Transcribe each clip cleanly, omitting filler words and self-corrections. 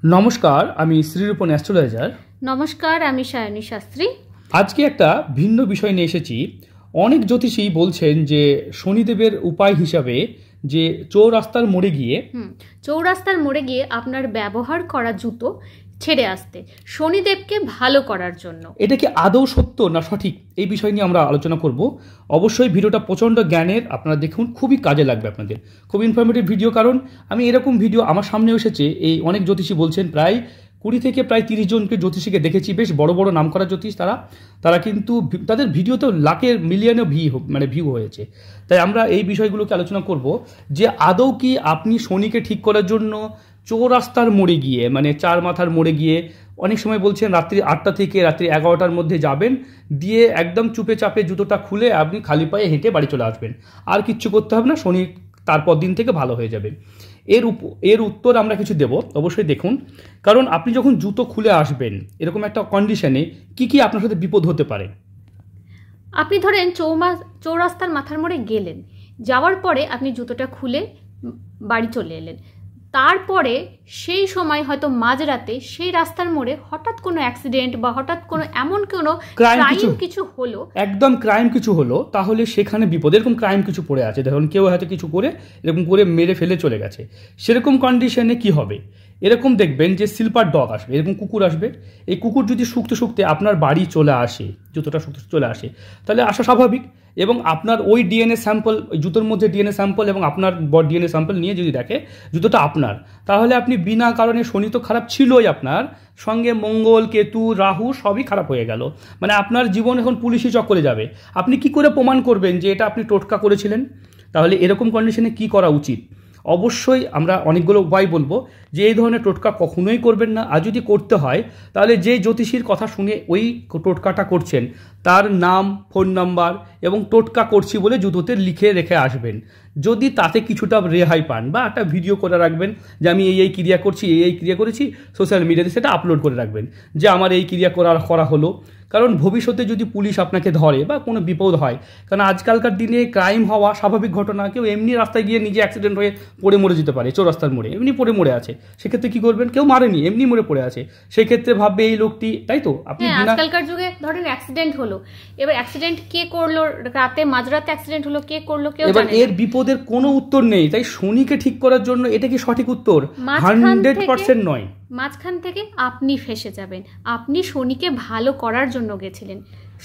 নমস্কার, আমি শ্রীরূপন অ্যাস্ট্রোলজার। নমস্কার, আমি সায়নী শাস্ত্রী। আজকে একটা ভিন্ন বিষয় নিয়ে এসেছি। অনেক জ্যোতিষী বলছেন যে শনিদেবের উপায় হিসাবে যে চৌরাস্তার মোড়ে গিয়ে আপনার ব্যবহার করা জুতো ছেড়ে আসতে, শনিদেবকে ভালো করার জন্য। এটা কি আদৌ সত্য না সঠিক, এই বিষয় নিয়ে আমরা আলোচনা করব। অবশ্যই ভিডিওটা প্রচণ্ড জ্ঞানের, আপনারা দেখুন, খুবই কাজে লাগবে আপনাদের। খুব ইনফরমেটিভ ভিডিও, কারণ আমি এরকম ভিডিও আমার সামনে এসেছে। এই অনেক জ্যোতিষী বলছেন, প্রায় 20 থেকে প্রায় 30 জনকে জ্যোতিষীকে দেখেছি, বেশ বড় বড় নাম করা জ্যোতিষ। তারা কিন্তু তাদের ভিডিওতে লাখের মিলিয়নে ভিউ হয়েছে। তাই আমরা এই বিষয়গুলোকে আলোচনা করব যে আদৌ কি আপনি শনিকে ঠিক করার জন্য চৌরাস্তার মোড়ে গিয়ে, মানে চার মাথার মোড়ে গিয়ে, অনেক সময় বলছেন রাত্রি 8টা থেকে রাত্রি 11টার মধ্যে যাবেন, দিয়ে একদম চুপে চাপে জুতোটা খুলে আপনি খালি পায়ে হেঁটে বাড়ি চলে আসবেন, আর কিচ্ছু করতে হবে না, শনি তারপর দিন থেকে ভালো হয়ে যাবে। এর উত্তর আমরা কিছু দেব, অবশ্যই দেখুন। কারণ আপনি যখন জুতো খুলে আসবেন এরকম একটা কন্ডিশনে কি আপনার সাথে বিপদ হতে পারে। আপনি ধরেন চৌরাস্তার মাথার মোড়ে গেলেন, যাওয়ার পরে আপনি জুতোটা খুলে বাড়ি চলে এলেন। তারপরে সেই সময় হয়তো মাঝরাতে সেই রাস্তার মোড়ে হঠাৎ কোনো অ্যাক্সিডেন্ট বা হঠাৎ কোনো এমন কোনো ক্রাইম কিছু হলো, একদম ক্রাইম কিছু হলো, তাহলে সেখানে বিপদ। এরকম ক্রাইম কিছু পড়ে আছে, দেখুন কেউ হয়তো কিছু করে এরকম করে মেরে ফেলে চলে গেছে, সেরকম কন্ডিশনে কি হবে? এরকম দেখবেন যে সিলভার ডগ আসবে, এরকম কুকুর আসবে। এই কুকুর যদি শুকতে আপনার বাড়ি চলে আসে, জুতোটা শুকতে চলে আসে, তাহলে আসা স্বাভাবিক। এবং আপনার ওই ডিএনএ স্যাম্পল, ওই জুতোর মধ্যে ডিএনএ স্যাম্পল এবং আপনার ডিএনএ স্যাম্পল নিয়ে যদি দেখে জুতোটা আপনার, তাহলে আপনি বিনা কারণে, শনি তো খারাপ ছিলই আপনার সঙ্গে, মঙ্গল, কেতু, রাহু সবই খারাপ হয়ে গেল, মানে আপনার জীবন এখন পুলিশি চক্করে যাবে। আপনি কি করে প্রমাণ করবেন যে এটা আপনি টোটকা করেছিলেন? তাহলে এরকম কন্ডিশনে কি করা উচিত? অবশ্যই আমরা অনেকগুলো উপায় বলবো যে এই ধরনের টোটকা কখনোই করবেন না। আর যদি করতে হয় তাহলে যে জ্যোতিষীর কথা শুনে ওই টোটকাটা করছেন তার নাম, ফোন নাম্বার এবং টোটকা করছি বলে জুতোতে লিখে রেখে আসবেন। যদি তাতে কিছুটা রেহাই পান, বা একটা ভিডিও করে রাখবেন যে আমি এই ক্রিয়া করছি, এই ক্রিয়া করেছি, সোশ্যাল মিডিয়াতে সেটা আপলোড করে রাখবেন যে আমার এই ক্রিয়া করা হলো। কারণ ভবিষ্যতে যদি পুলিশ আপনাকে ধরে বা কোনো বিপদ হয়, কারণ আজকালকার দিনে ক্রাইম হওয়া স্বাভাবিক ঘটনা। কেউ এমনি রাস্তায় গিয়ে নিজে অ্যাক্সিডেন্ট হয়ে পড়ে মরে যেতে পারে, চৌরাস্তার মোড়ে এমনি পড়ে মরে আছে, সেক্ষেত্রে কি করবেন? কেউ মারেনি, এমনি মরে পড়ে আছে, সেক্ষেত্রে ভাববে এই লোকটি, তাই তো? আপনি আজকালকার যুগে ধরেন অ্যাক্সিডেন্ট হলো, এবার অ্যাক্সিডেন্ট কে করলো, রাতে মাঝরাতে অ্যাক্সিডেন্ট হলো, কে করলো কেউ জানে না। এর বিপদের কোনো উত্তর নেই। তাই শনিকে ঠিক করার জন্য এটা কি সঠিক উত্তর? 100% নয়। মাঝখান থেকে আপনি ফেসে যাবেন। আপনি শনিকে ভালো করার জন্য গেছিলেন,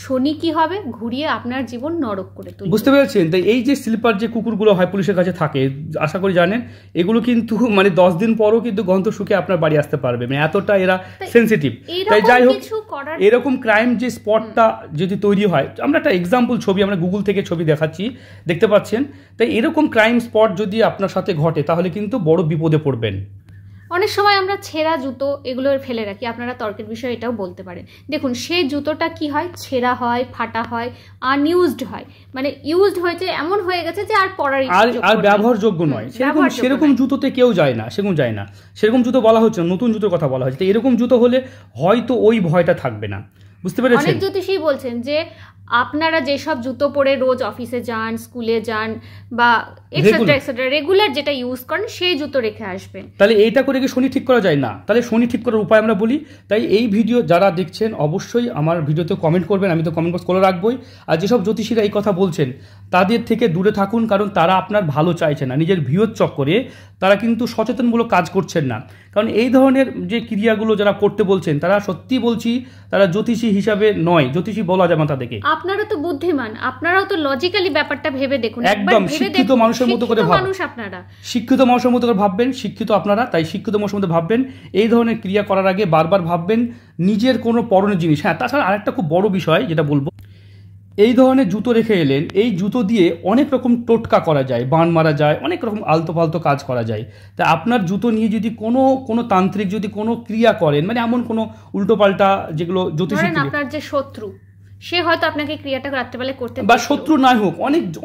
শনি কি হবে? ঘুরিয়ে আপনার জীবন নরক করে তুলবে। বুঝতে পেরেছেন? তাই এই যে স্লিপার যে কুকুরগুলো হয় পুলিশের কাছে থাকে, আশা করি জানেন, এগুলো কিন্তু মানে 10 দিন পরও কিন্তু গন্ধ শুকে আপনার বাড়ি আসতে পারবে, মানে এতটা এরা সেন্সিটিভ। তাই যাই হোক, এরকম ক্রাইম যে স্পটটা যদি তৈরি হয়, আমরা একটা এক্সাম্পল ছবি, আমরা গুগল থেকে ছবি দেখাচ্ছি, দেখতে পাচ্ছেন। তাই এরকম ক্রাইম স্পট যদি আপনার সাথে ঘটে তাহলে কিন্তু বড় বিপদে পড়বেন। অনেক সময় আমরা ছেঁড়া জুতো এগুলো ফেলে রাখি, আপনারা তর্কের বিষয়ে এটাও বলতে পারেন। দেখুন, সেই জুতোটা কি হয়? ছেঁড়া হয়, ফাটা হয়, আনইউজড হয়, মানে ইউজড হয়েছে, এমন হয়ে গেছে যে আর পরার আর ব্যবহারযোগ্য নয়। সেরকম জুতোতে কেউ যায় না, সেরকম জুতো বলা হচ্ছে না, নতুন জুতোর কথা বলা হচ্ছে। তো এরকম জুতো হলে হয়তো ওই ভয়টা থাকবে না। বুঝতে পেরেছেন? অনেক জ্যোতিষী বলছেন যে আপনারা যেসব জুতো পরে রোজ অফিসে যান, স্কুলে যান, বা এক্সেট্রা রেগুলার যেটা ইউজ করেন, সেই জুতো রেখে আসবেন। তাহলে এইটা করে কি শনি ঠিক করা যায় না? তাহলে শনি ঠিক করার উপায় আমরা বলি। তাই এই ভিডিও যারা দেখছেন অবশ্যই আমার ভিডিওতে কমেন্ট করবেন, আমি তো কমেন্ট বক্স করে রাখবই। আর যেসব জ্যোতিষীরা এই কথা বলছেন তাদের থেকে দূরে থাকুন, কারণ তারা আপনার ভালো চাইছে না, নিজের ভিউর চক্করে তারা কিন্তু সচেতনমূলক কাজ করছেন না। কারণ এই ধরনের যে ক্রিয়াগুলো যারা করতে বলছেন, তারা সত্যি বলছি, তারা জ্যোতিষী হিসাবে নয়, জ্যোতিষী বলা যাবে না তাদেরকে। আপনারা তো বুদ্ধিমান, আপনারাও তো লজিক্যালি ব্যাপারটা ভেবে দেখুন, একদম শিক্ষিত মানুষের মতো করে ভাববেন। শিক্ষিত মানুষের মতো করে ভাববেন, শিক্ষিত আপনারা, তাই শিক্ষিত মানুষের মতো ভাববেন। এই ধরনের ক্রিয়া করার আগে বারবার ভাববেন নিজের কোনো পরনের জিনিস। হ্যাঁ, তাছাড়া আরেকটা খুব বড় বিষয় যেটা বলবো, এই ধরনের জুতো রেখে এলেন, এই জুতো দিয়ে অনেক রকম টোটকা করা যায়, বান মারা যায়, অনেক রকম আলতো ফালতো কাজ করা যায়। তা আপনার জুতো নিয়ে যদি কোনো তান্ত্রিক যদি কোনো ক্রিয়া করেন, মানে এমন কোনো উল্টোপাল্টা যেগুলো জ্যোতিষী, আপনার যে শত্রু, সে হয়তো আপনাকে ক্রিয়াটা রাত্রেবেলায় করতে, বা শত্রু নাই হোক,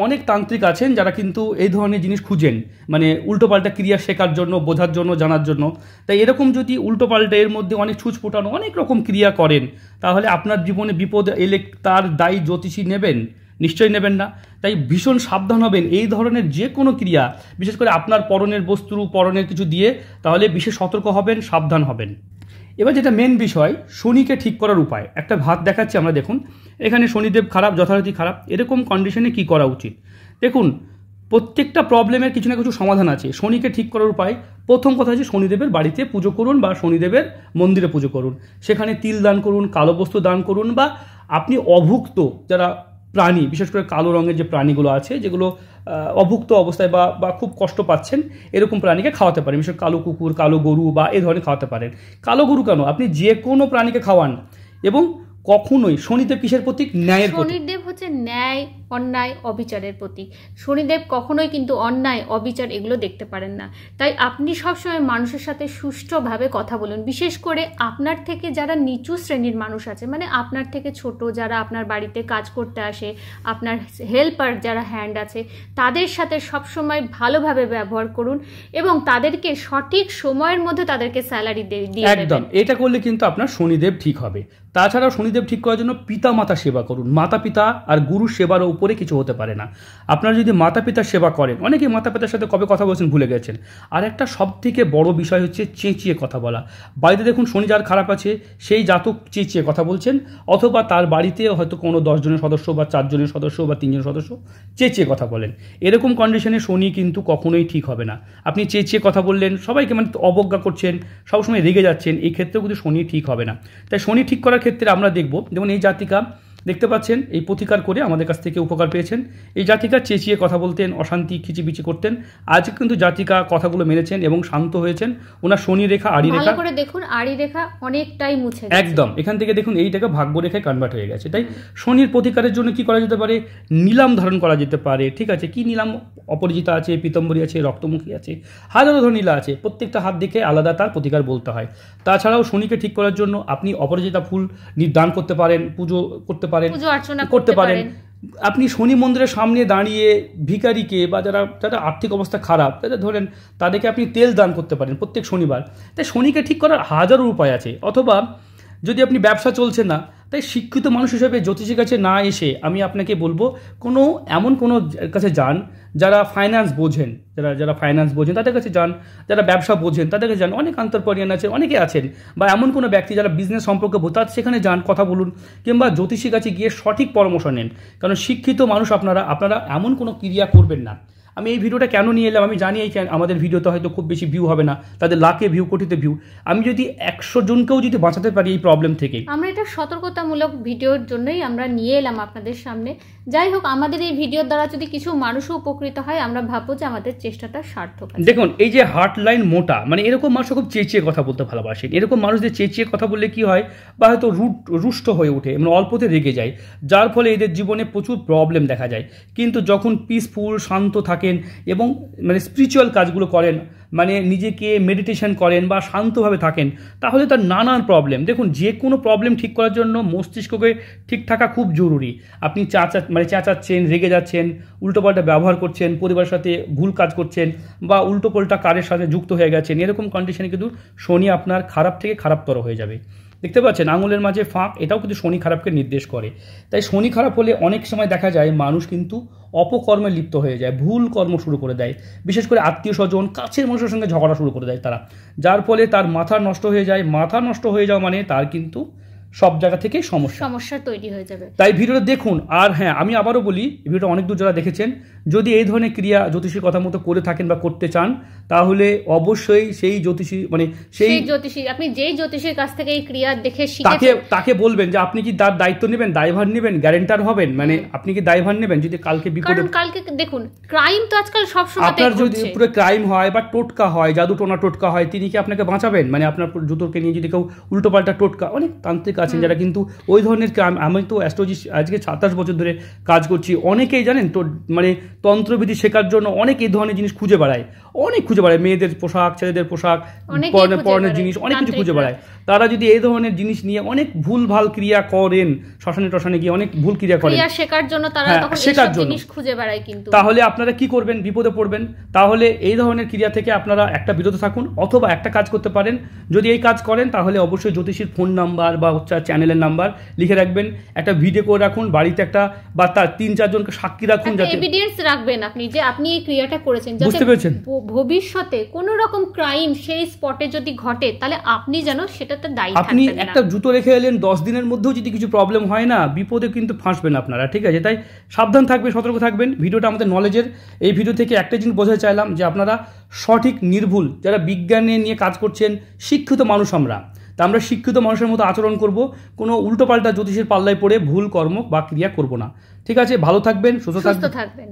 অনেক তান্ত্রিক আছেন যারা কিন্তু এই ধরনের জিনিস খুঁজেন, মানে উল্টোপাল্টা ক্রিয়া শেখার জন্য, বোঝার জন্য, জানার জন্য। তাই এরকম যদি উল্টোপাল্টা এর মধ্যে অনেক ছুঁচ ফোটানো অনেক রকম ক্রিয়া করেন, তাহলে আপনার জীবনে বিপদ এলে তার দায়ী জ্যোতিষী নেবেন নিশ্চয়ই নেবেন না। তাই ভীষণ সাবধান হবেন এই ধরনের যে কোনো ক্রিয়া, বিশেষ করে আপনার পরনের বস্তু, পরনের কিছু দিয়ে, তাহলে বিশেষ সতর্ক হবেন, সাবধান হবেন। এবার যেটা মেন বিষয়, শনিকে ঠিক করার উপায়। একটা ভাত দেখাচ্ছি আমরা, দেখুন এখানে শনিদেব খারাপ, যথারীতি খারাপ। এরকম কন্ডিশনে কি করা উচিত? দেখুন, প্রত্যেকটা প্রবলেমের কিছু না কিছু সমাধান আছে। শনিকে ঠিক করার উপায়, প্রথম কথা হচ্ছে শনিদেবের বাড়িতে পুজো করুন বা শনিদেবের মন্দিরে পুজো করুন। সেখানে তিল দান করুন, কালো বস্তু দান করুন, বা আপনি অভুক্ত যারা প্রাণী, বিশেষ করে কালো রঙের যে প্রাণীগুলো আছে, যেগুলো অভুক্ত অবস্থায় বা খুব কষ্ট পাচ্ছেন, এরকম প্রাণীকে খাওয়াতে পারেন। বিশেষ কালো কুকুর, কালো গরু বা এই ধরনের খাওয়াতে পারেন। কালো গরু কেন, আপনি যে কোনো প্রাণীকে খাওয়ান। এবং কখনোই শনিদেব কিসের প্রতীক? ন্যায়ের প্রতীক। শনিদেব হচ্ছে ন্যায়, অন্যায়, অবিচারের প্রতীক। শনিদেব কখনোই কিন্তু অন্যায়, অবিচার এগুলো দেখতে পারেন না। তাই আপনি সবসময় মানুষের সাথে সুষ্ঠুভাবে কথা বলুন। বিশেষ করে আপনার থেকে যারা নিচু শ্রেণীর মানুষ আছে, মানে আপনার থেকে ছোট, যারা আপনার বাড়িতে কাজ করতে আসে, আপনার হেল্পার যারা হ্যান্ড আছে, তাদের সাথে সবসময় ভালোভাবে ব্যবহার করুন এবং তাদেরকে সঠিক সময়ের মধ্যে তাদেরকে স্যালারি দিয়ে একদম, এটা করলে কিন্তু আপনার শনিদেব ঠিক হবে। তাছাড়াও শনিদেব ঠিক করার জন্য পিতা মাতা সেবা করুন। মাতা পিতা আর গুরু সেবার উপরে কিছু হতে পারে না। আপনারা যদি মাতা পিতার সেবা করেন, অনেকে মাতা পিতার সাথে কবে কথা বলছেন ভুলে গেছেন। আর একটা সব থেকে বড় বিষয় হচ্ছে চেঁচিয়ে কথা বলা। বাড়িতে দেখুন শনি যার খারাপ আছে, সেই জাতক চেঁচিয়ে কথা বলছেন, অথবা তার বাড়িতে হয়তো কোনো 10 জনের সদস্য বা 4 জনের সদস্য বা 3 জন সদস্য চেঁচিয়ে কথা বলেন। এরকম কন্ডিশনে শনি কিন্তু কখনোই ঠিক হবে না। আপনি চেঁচিয়ে কথা বললেন, সবাইকে মানে অবজ্ঞা করছেন, সবসময় রেগে যাচ্ছেন, এই ক্ষেত্রেও কিন্তু শনি ঠিক হবে না। তাই শনি ঠিক করার ক্ষেত্রে আমরা দেখব, যেমন এই জাতিকা দেখতে পাচ্ছেন, এই প্রতিকার করে আমাদের কাছ থেকে উপকার পেয়েছেন। এই জাতিকা চেঁচিয়ে কথা বলতেন, অশান্তি খিচিবিচি করতেন। আজ কিন্তু জাতিকা কথাগুলো মেনেছেন এবং শান্ত হয়েছেন। ওনার শনি রেখা, আড়ি রেখা, ভালো করে দেখুন, আড়ি রেখা অনেকটাই মুছে গেছে। একদম, এখান থেকে দেখুন এইটাকে ভাগ্য রেখায় কনভার্ট হয়ে গেছে। তাই শনির প্রতিকারের জন্য কি করা যেতে পারে? নীলাম ধারণ করা যেতে পারে। ঠিক আছে, কি নীলাম? অপরাজিতা আছে, পীতম্বরী আছে, রক্তমুখী আছে, হাজারো ধরনের নীলা আছে। প্রত্যেকটা হাত দেখে আলাদা তার প্রতিকার বলতে হয়। তাছাড়াও শনিকে ঠিক করার জন্য আপনি অপরাজিতা ফুল দান করতে পারেন, পুজো করতে পারেন, পুজো অর্চনা করতে পারেন। আপনি শনি মন্দিরের সামনে দাঁড়িয়ে ভিখারিকে বা যারা আর্থিক অবস্থা খারাপ, তাদের ধরেন তাদেরকে আপনি তেল দান করতে পারেন প্রত্যেক শনিবার। তাই শনিকে ঠিক করার হাজারো উপায় আছে। অথবা যদি আপনি ব্যবসা চলছে না, তাই শিক্ষিত মানুষ হিসেবে জ্যোতিষীর কাছে না এসে আমি আপনাকে বলবো এমন কোনো কাছে যান যারা ফাইন্যান্স বোঝেন, যারা ফাইন্যান্স বোঝেন তাদের কাছে যান। যারা ব্যবসা বোঝেন তাদের কাছে যান। অনেক আন্তর্পরিয়ান আছে, অনেকে আছেন। বা এমন কোনো ব্যক্তি যারা বিজনেস সম্পর্কে বোঝান, সেখানে যান, কথা বলুন। কিংবা জ্যোতিষীর কাছে গিয়ে সঠিক পরামর্শ নেন। কারণ শিক্ষিত মানুষ আপনারা এমন কোনো ক্রিয়া করবেন না। আমি এই ভিডিওটা কেন নিয়ে এলাম, আমি জানি আমাদের ভিডিওতে হয়তো খুব বেশি ভিউ হবে না, তাদের লাখে ভিউ, কোটিতে ভিউ। আমি যদি 100 জনকেও যদি বাঁচাতে পারি এই প্রবলেম থেকে, আমরা এটা সতর্কতামূলক ভিডিওর জন্যই আমরা নিয়ে এলাম আপনাদের সামনে। যাই হোক, আমাদের এই ভিডিওর দ্বারা যদি কিছু মানুষও উপকৃত হয়, আমরা ভাববো যে আমাদের চেষ্টাটা সার্থক। দেখুন, এই যে হার্ট লাইন মোটা, মানে এরকম মানুষ খুব চেঁচিয়ে কথা বলতে ভালোবাসেন। এরকম মানুষদের চেঁচিয়ে কথা বললে কি হয়, বা হয়তো রুষ্ট হয়ে ওঠে, মানে অল্পতে রেগে যায়, যার ফলে এদের জীবনে প্রচুর প্রবলেম দেখা যায়। কিন্তু যখন পিসফুল, শান্ত থাকেন এবং মানে স্পিরিচুয়াল কাজগুলো করেন, মানে নিজেকে মেডিটেশন করেন বা শান্তভাবে থাকেন, তাহলে তার নানান প্রবলেম, দেখুন যে কোনো প্রবলেম ঠিক করার জন্য মস্তিষ্ককে ঠিক থাকা খুব জরুরি। আপনি চেঁচাচ্ছেন, রেগে যাচ্ছেন, উল্টোপাল্টা ব্যবহার করছেন, পরিবারের সাথে ভুল কাজ করছেন, বা উল্টোপাল্টা কারের সাথে যুক্ত হয়ে গেছেন, এরকম কন্ডিশনে কিন্তু শনি আপনার খারাপ থেকে খারাপতর হয়ে যাবে। দেখতে পাচ্ছেন আঙুলের মাঝে ফাঁক, এটাও কিন্তু শনি খারাপকে নির্দেশ করে। তাই শনি খারাপ হলে অনেক সময় দেখা যায় মানুষ কিন্তু অপকর্মে লিপ্ত হয়ে যায়, ভুল কর্ম শুরু করে দেয়। বিশেষ করে আত্মীয় স্বজন, কাছের মানুষের সঙ্গে ঝগড়া শুরু করে দেয় তারা, যার ফলে তার মাথা নষ্ট হয়ে যায়। মাথা নষ্ট হয়ে যাওয়া মানে তার কিন্তু সব জায়গা থেকে সমস্যা তৈরি হয়ে যাবে। তাই ভিডিওটা দেখুন। আর হ্যাঁ, আমি আবারও বলি, ভিডিওটা অনেক দূর যারা দেখেছেন, যদি এই ধরনের ক্রিয়া জ্যোতিষীর কথা মতো করে থাকেন বা করতে চান, তাহলে অবশ্যই সেই জ্যোতিষী, মানে সেই জ্যোতিষী, আপনি যেই জ্যোতিষীর কাছ থেকে এই ক্রিয়া দেখে শিখেছেন, তাকে বলবেন যে আপনি কি তার দায়িত্ব নেবেন, দায়ভার নেবেন, গ্যারেন্টার হবেন, মানে আপনি কি দায়ভার নেবেন যদি কালকে বিপদে। কারণ কালকে দেখুন, ক্রাইম তো আজকাল সব সময় আপনার যদি পুরো ক্রাইম হয় বা টোটকা হয়, জাদু টোনা টোটকা হয়, তিনি কি আপনাকে বাঁচাবেন? মানে আপনার জুতোকে নিয়ে যদি কেউ উল্টোপাল্টা টোটকা, অনেক তান্ত্রিক আছেন যারা কিন্তু ওই ধরনের ক্রাইম। আমি তো অ্যাস্ট্রোলজি আজকে 27 বছর ধরে কাজ করছি। অনেকেই জানেন তো, মানে তন্ত্রবিধি শেখার জন্য অনেক এই ধরনের জিনিস খুঁজে বেড়ায়, মেয়েদের পোশাক, ছেলেদের পোশাক, পরনের জিনিস, অনেক কিছু খুঁজে বেড়ায়। তারা যদি এই ধরনের জিনিস নিয়ে অনেক ভুল ভাল ক্রিয়া করেন, শ্মশানে গিয়ে অনেক ভুল ক্রিয়া করেন শেখার জন্য, তারা তখন এইসব জিনিস খুঁজে বেড়ায়। কিন্তু তাহলে আপনারা কি করবেন? বিপদে পড়বেন। তাহলে এই ধরনের ক্রিয়া থেকে আপনারা একটা বিরত থাকুন, অথবা একটা কাজ করতে পারেন। যদি এই কাজ করেন, তাহলে অবশ্যই জ্যোতিষীর ফোন নাম্বার বা চ্যানেলের নাম্বার লিখে রাখবেন, একটা ভিডিও করে রাখুন বাড়িতে, একটা বা তার 3-4 জনকে সাক্ষী রাখুন, যাতে এভিডেন্স রাখবেন আপনি যে আপনি এই ক্রিয়াটা করেছেন, যাতে বুঝতে পেরেছেন ভবিষ্যতে কোনো রকম ক্রাইম সেই স্পটে যদি ঘটে তাহলে আপনি যেন সেটাতে দায়ী আপনি থাকবেন না। একটা জুতো রেখে এলেন 10 দিনের মধ্যেও যদি কিছু প্রবলেম হয় না, বিপদে কিন্তু ফাঁসবেন আপনারা, ঠিক আছে? তাই সাবধান থাকবেন, সতর্ক থাকবেন। ভিডিওটা আমাদের নলেজের, এই ভিডিও থেকে একটা জিনিস বোঝাতে চাইলাম যে আপনারা সঠিক নির্ভুল, যারা বিজ্ঞানে নিয়ে কাজ করছেন, শিক্ষিত মানুষ তা আমরা শিক্ষিত মানুষের মতো আচরণ করব, কোনো উল্টোপাল্টা জ্যোতিষের পাল্লায় পড়ে ভুল কর্ম বা ক্রিয়া করব না, ঠিক আছে? ভালো থাকবেন, সুস্থ থাকবেন।